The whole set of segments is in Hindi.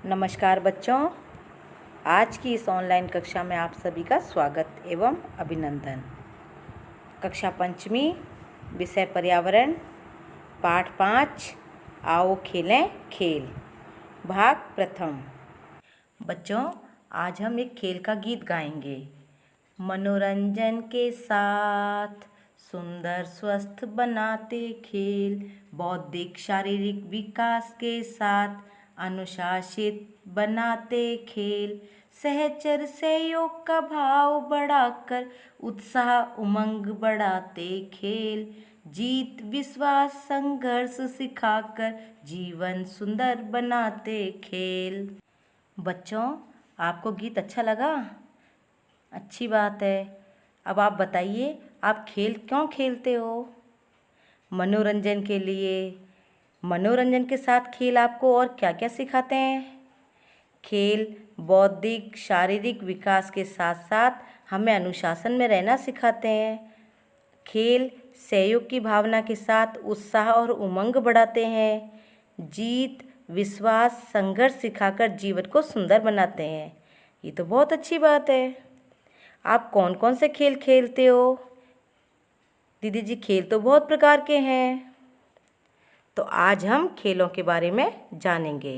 नमस्कार बच्चों, आज की इस ऑनलाइन कक्षा में आप सभी का स्वागत एवं अभिनंदन। कक्षा पंचमी, विषय पर्यावरण, पाठ 5, आओ खेलें खेल, भाग प्रथम। बच्चों, आज हम एक खेल का गीत गाएंगे। मनोरंजन के साथ सुंदर स्वस्थ बनाते खेल, बौद्धिक शारीरिक विकास के साथ अनुशासित बनाते खेल, सहचर सहयोग का भाव बढ़ाकर उत्साह उमंग बढ़ाते खेल, जीत विश्वास संघर्ष सिखाकर जीवन सुंदर बनाते खेल। बच्चों, आपको गीत अच्छा लगा? अच्छी बात है। अब आप बताइए, आप खेल क्यों खेलते हो? मनोरंजन के लिए। मनोरंजन के साथ खेल आपको और क्या क्या सिखाते हैं? खेल बौद्धिक शारीरिक विकास के साथ साथ हमें अनुशासन में रहना सिखाते हैं। खेल सहयोग की भावना के साथ उत्साह और उमंग बढ़ाते हैं। जीत विश्वास संघर्ष सिखाकर जीवन को सुंदर बनाते हैं। ये तो बहुत अच्छी बात है। आप कौन कौन से खेल खेलते हो? दीदी जी, खेल तो बहुत प्रकार के हैं। तो आज हम खेलों के बारे में जानेंगे।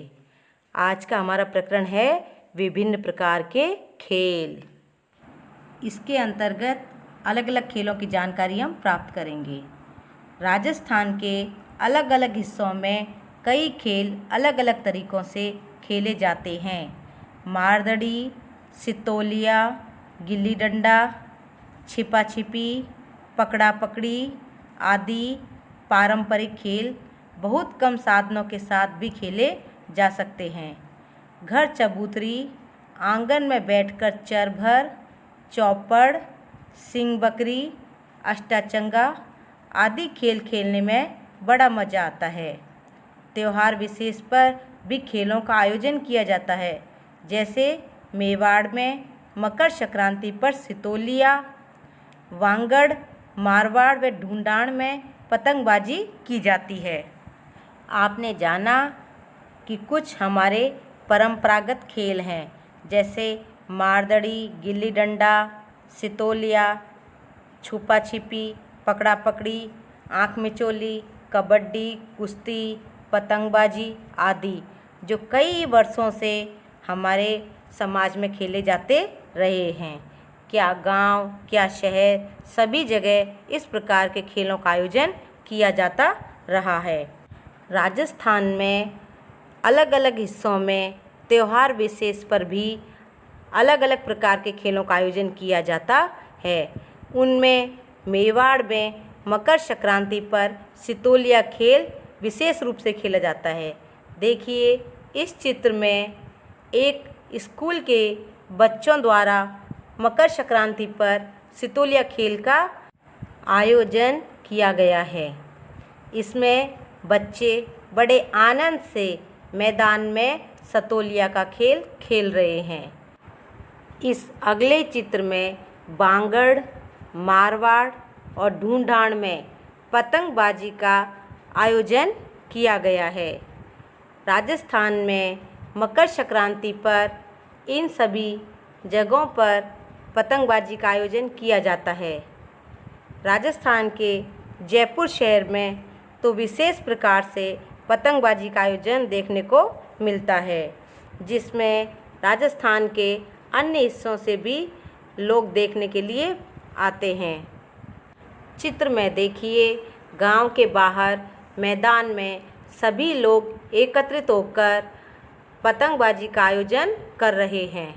आज का हमारा प्रकरण है विभिन्न प्रकार के खेल। इसके अंतर्गत अलग अलग खेलों की जानकारी हम प्राप्त करेंगे। राजस्थान के अलग अलग हिस्सों में कई खेल अलग अलग तरीक़ों से खेले जाते हैं। मारदड़ी, सितोलिया, गिल्ली डंडा, छिपा छिपी, पकड़ा पकड़ी आदि पारंपरिक खेल बहुत कम साधनों के साथ भी खेले जा सकते हैं। घर चबूतरी, आंगन में बैठकर चरभर, चौपड़, सिंग बकरी, अष्टाचंगा आदि खेल खेलने में बड़ा मज़ा आता है। त्यौहार विशेष पर भी खेलों का आयोजन किया जाता है। जैसे मेवाड़ में मकर संक्रांति पर सितोलिया, वांगड़, मारवाड़ व ढूंढाड़ में पतंगबाजी की जाती है। आपने जाना कि कुछ हमारे परंपरागत खेल हैं, जैसे मारदड़ी, गिल्ली डंडा, सितोलिया, छुपा छिपी, पकड़ा पकड़ी, आँख मिचोली, कबड्डी, कुश्ती, पतंगबाजी आदि, जो कई वर्षों से हमारे समाज में खेले जाते रहे हैं। क्या गांव, क्या शहर, सभी जगह इस प्रकार के खेलों का आयोजन किया जाता रहा है। राजस्थान में अलग अलग हिस्सों में त्यौहार विशेष पर भी अलग अलग प्रकार के खेलों का आयोजन किया जाता है। उनमें मेवाड़ में मकर संक्रांति पर सितोलिया खेल विशेष रूप से खेला जाता है। देखिए, इस चित्र में एक स्कूल के बच्चों द्वारा मकर संक्रांति पर सितोलिया खेल का आयोजन किया गया है। इसमें बच्चे बड़े आनंद से मैदान में सितोलिया का खेल खेल रहे हैं। इस अगले चित्र में बांगड़, मारवाड़ और ढूंढाड़ में पतंगबाजी का आयोजन किया गया है। राजस्थान में मकर संक्रांति पर इन सभी जगहों पर पतंगबाजी का आयोजन किया जाता है। राजस्थान के जयपुर शहर में तो विशेष प्रकार से पतंगबाजी का आयोजन देखने को मिलता है, जिसमें राजस्थान के अन्य हिस्सों से भी लोग देखने के लिए आते हैं। चित्र में देखिए, गांव के बाहर मैदान में सभी लोग एकत्रित होकर पतंगबाजी का आयोजन कर रहे हैं।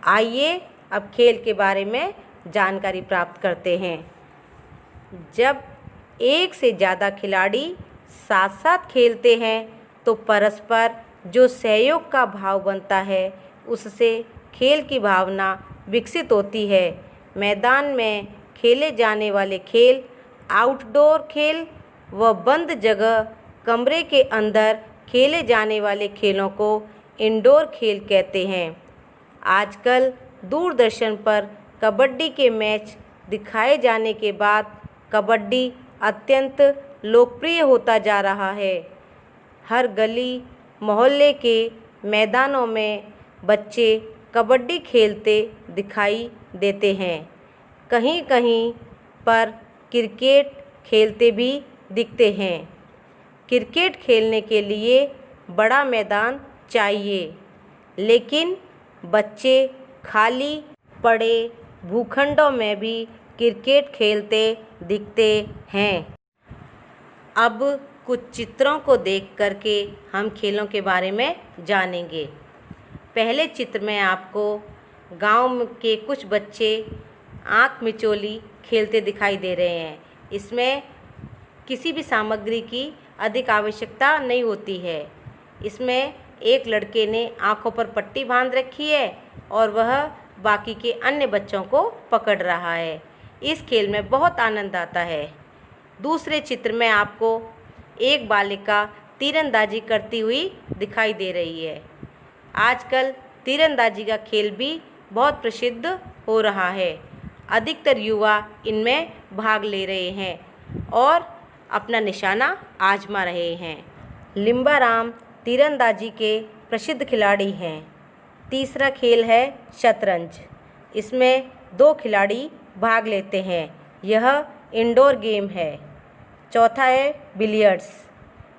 आइए अब खेल के बारे में जानकारी प्राप्त करते हैं। जब एक से ज़्यादा खिलाड़ी साथ साथ खेलते हैं तो परस्पर जो सहयोग का भाव बनता है, उससे खेल की भावना विकसित होती है। मैदान में खेले जाने वाले खेल आउटडोर खेल व बंद जगह कमरे के अंदर खेले जाने वाले खेलों को इंडोर खेल कहते हैं। आजकल दूरदर्शन पर कबड्डी के मैच दिखाए जाने के बाद कबड्डी अत्यंत लोकप्रिय होता जा रहा है। हर गली मोहल्ले के मैदानों में बच्चे कबड्डी खेलते दिखाई देते हैं। कहीं कहीं पर क्रिकेट खेलते भी दिखते हैं। क्रिकेट खेलने के लिए बड़ा मैदान चाहिए, लेकिन बच्चे खाली पड़े भूखंडों में भी क्रिकेट खेलते दिखते हैं। अब कुछ चित्रों को देख करके हम खेलों के बारे में जानेंगे। पहले चित्र में आपको गांव के कुछ बच्चे आँख मिचोली खेलते दिखाई दे रहे हैं। इसमें किसी भी सामग्री की अधिक आवश्यकता नहीं होती है। इसमें एक लड़के ने आँखों पर पट्टी बांध रखी है और वह बाकी के अन्य बच्चों को पकड़ रहा है। इस खेल में बहुत आनंद आता है। दूसरे चित्र में आपको एक बालिका तीरंदाजी करती हुई दिखाई दे रही है। आजकल तीरंदाजी का खेल भी बहुत प्रसिद्ध हो रहा है। अधिकतर युवा इनमें भाग ले रहे हैं और अपना निशाना आजमा रहे हैं। लिम्बाराम तीरंदाजी के प्रसिद्ध खिलाड़ी हैं। तीसरा खेल है शतरंज। इसमें 2 खिलाड़ी भाग लेते हैं। यह इंडोर गेम है। चौथा है बिलियर्ड्स।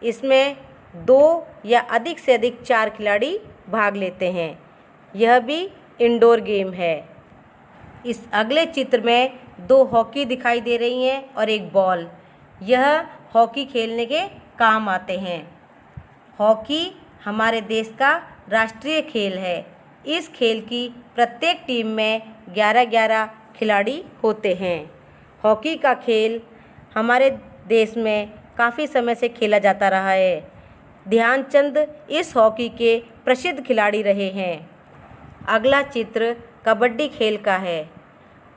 इसमें 2 या अधिक से अधिक 4 खिलाड़ी भाग लेते हैं। यह भी इंडोर गेम है। इस अगले चित्र में 2 हॉकी दिखाई दे रही हैं और एक बॉल। यह हॉकी खेलने के काम आते हैं। हॉकी हमारे देश का राष्ट्रीय खेल है। इस खेल की प्रत्येक टीम में 11-11 खिलाड़ी होते हैं। हॉकी का खेल हमारे देश में काफ़ी समय से खेला जाता रहा है। ध्यानचंद इस हॉकी के प्रसिद्ध खिलाड़ी रहे हैं। अगला चित्र कबड्डी खेल का है।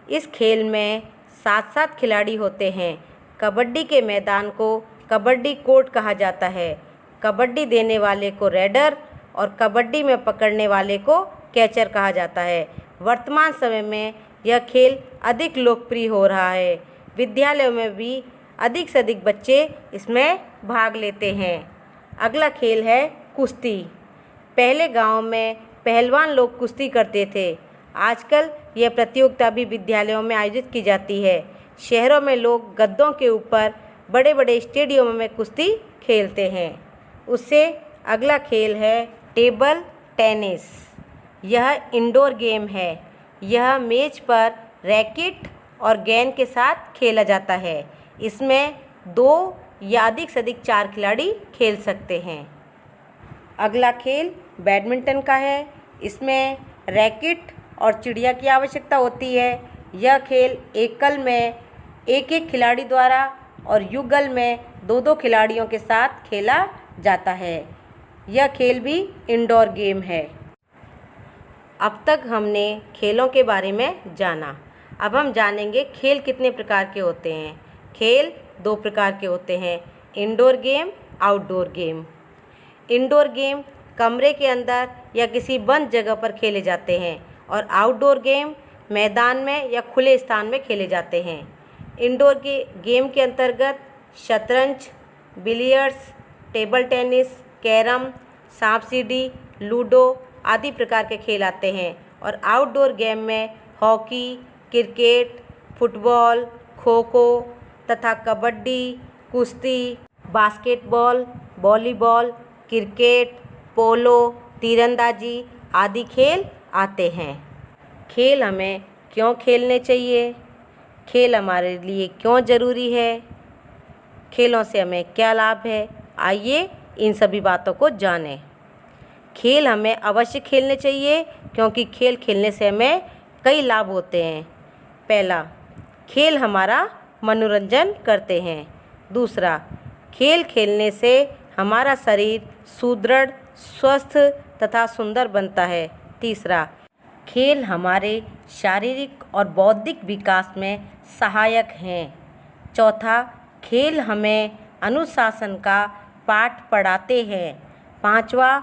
इस खेल में 7-7 खिलाड़ी होते हैं। कबड्डी के मैदान को कबड्डी कोर्ट कहा जाता है। कबड्डी देने वाले को रेडर और कबड्डी में पकड़ने वाले को कैचर कहा जाता है। वर्तमान समय में यह खेल अधिक लोकप्रिय हो रहा है। विद्यालयों में भी अधिक से अधिक बच्चे इसमें भाग लेते हैं। अगला खेल है कुश्ती। पहले गांव में पहलवान लोग कुश्ती करते थे। आजकल यह प्रतियोगिता भी विद्यालयों में आयोजित की जाती है। शहरों में लोग गद्दों के ऊपर बड़े बड़े स्टेडियमों में कुश्ती खेलते हैं। उससे अगला खेल है टेबल टेनिस। यह इंडोर गेम है। यह मेज पर रैकेट और गेंद के साथ खेला जाता है। इसमें 2 या अधिक से अधिक 4 खिलाड़ी खेल सकते हैं। अगला खेल बैडमिंटन का है। इसमें रैकेट और चिड़िया की आवश्यकता होती है। यह खेल एकल में 1-1 खिलाड़ी द्वारा और युगल में 2-2 खिलाड़ियों के साथ खेला जाता है। यह खेल भी इंडोर गेम है। अब तक हमने खेलों के बारे में जाना। अब हम जानेंगे खेल कितने प्रकार के होते हैं। खेल 2 प्रकार के होते हैं, indoor game, outdoor game. Indoor game कमरे के अंदर या किसी बंद जगह पर खेले जाते हैं और आउटडोर गेम मैदान में या खुले स्थान में खेले जाते हैं। इंडोर के गेम के अंतर्गत शतरंज, बिलियर्ड्स, टेबल टेनिस, कैरम, सांप सीढ़ी, लूडो आदि प्रकार के खेल आते हैं और आउटडोर गेम में hockey, cricket, football, kho kho तथा कबड्डी, कुश्ती, बास्केटबॉल, वॉलीबॉल, क्रिकेट, पोलो, तीरंदाजी आदि खेल आते हैं। खेल हमें क्यों खेलने चाहिए? खेल हमारे लिए क्यों ज़रूरी है? खेलों से हमें क्या लाभ है? आइए इन सभी बातों को जानें। खेल हमें अवश्य खेलने चाहिए क्योंकि खेल खेलने से हमें कई लाभ होते हैं। पहला, खेल हमारा मनोरंजन करते हैं। दूसरा, खेल खेलने से हमारा शरीर सुदृढ़, स्वस्थ तथा सुंदर बनता है। तीसरा, खेल हमारे शारीरिक और बौद्धिक विकास में सहायक हैं। चौथा, खेल हमें अनुशासन का पाठ पढ़ाते हैं। पांचवा,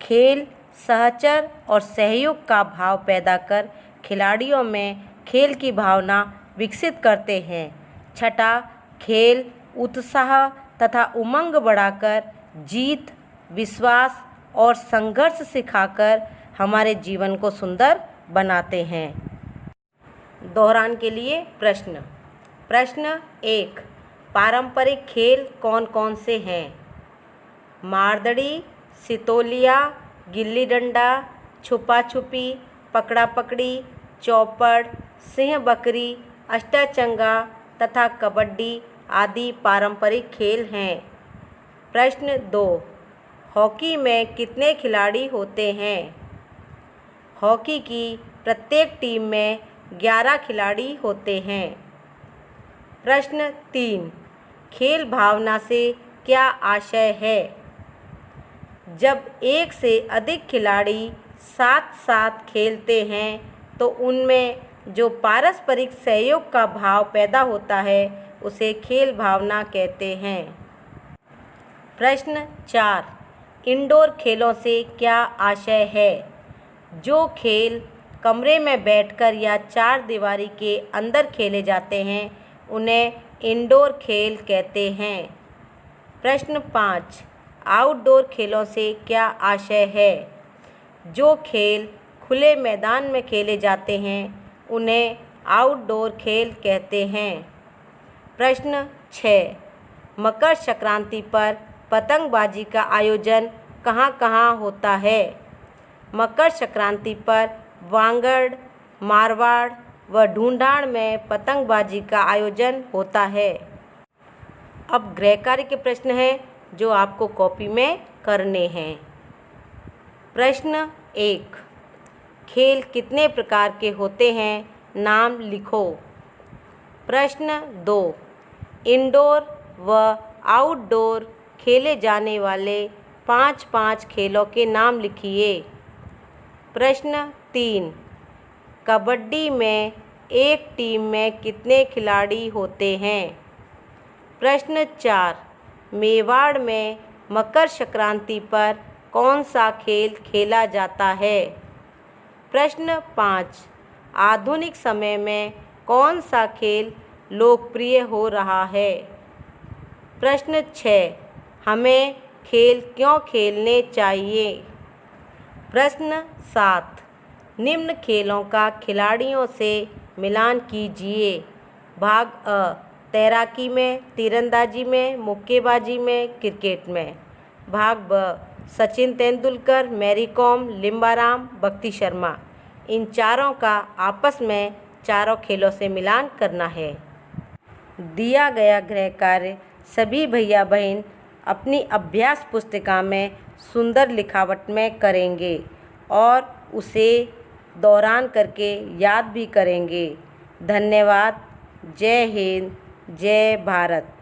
खेल सहचर और सहयोग का भाव पैदा कर खिलाड़ियों में खेल की भावना विकसित करते हैं। छठा, खेल उत्साह तथा उमंग बढ़ाकर जीत, विश्वास और संघर्ष सिखाकर हमारे जीवन को सुंदर बनाते हैं। दोहरान के लिए प्रश्न। प्रश्न 1, पारंपरिक खेल कौन कौन से हैं? मारदड़ी, सितोलिया, गिल्ली डंडा, छुपा छुपी, पकड़ा पकड़ी, चौपड़, सिंह बकरी, अष्टाचंगा तथा कबड्डी आदि पारंपरिक खेल हैं। प्रश्न 2, हॉकी में कितने खिलाड़ी होते हैं? हॉकी की प्रत्येक टीम में 11 खिलाड़ी होते हैं। प्रश्न 3, खेल भावना से क्या आशय है? जब एक से अधिक खिलाड़ी साथ साथ खेलते हैं तो उनमें जो पारस्परिक सहयोग का भाव पैदा होता है उसे खेल भावना कहते हैं। प्रश्न 4, इंडोर खेलों से क्या आशय है? जो खेल कमरे में बैठकर या चार दीवारी के अंदर खेले जाते हैं उन्हें इंडोर खेल कहते हैं। प्रश्न 5, आउटडोर खेलों से क्या आशय है? जो खेल खुले मैदान में खेले जाते हैं उन्हें आउटडोर खेल कहते हैं। प्रश्न 6, मकर संक्रांति पर पतंगबाजी का आयोजन कहाँ कहाँ होता है? मकर संक्रांति पर वांगड़, मारवाड़ व ढूंढाड़ में पतंगबाजी का आयोजन होता है। अब गृह कार्य के प्रश्न हैं जो आपको कॉपी में करने हैं। प्रश्न 1, खेल कितने प्रकार के होते हैं? नाम लिखो। प्रश्न 2, इंडोर व आउटडोर खेले जाने वाले 5 खेलों के नाम लिखिए। प्रश्न 3, कबड्डी में एक टीम में कितने खिलाड़ी होते हैं? प्रश्न 4, मेवाड़ में मकर संक्रांति पर कौन सा खेल खेला जाता है? प्रश्न 5, आधुनिक समय में कौन सा खेल लोकप्रिय हो रहा है? प्रश्न 6, हमें खेल क्यों खेलने चाहिए? प्रश्न 7, निम्न खेलों का खिलाड़ियों से मिलान कीजिए। भाग अ, तैराकी में, तीरंदाजी में, मुक्केबाजी में, क्रिकेट में। भाग ब, सचिन तेंदुलकर, मैरी कॉम, लिम्बाराम, भक्ति शर्मा। इन चारों का आपस में चारों खेलों से मिलान करना है। दिया गया गृह कार्य सभी भैया बहन अपनी अभ्यास पुस्तिका में सुंदर लिखावट में करेंगे और उसे दोहरान करके याद भी करेंगे। धन्यवाद। जय हिंद, जय भारत।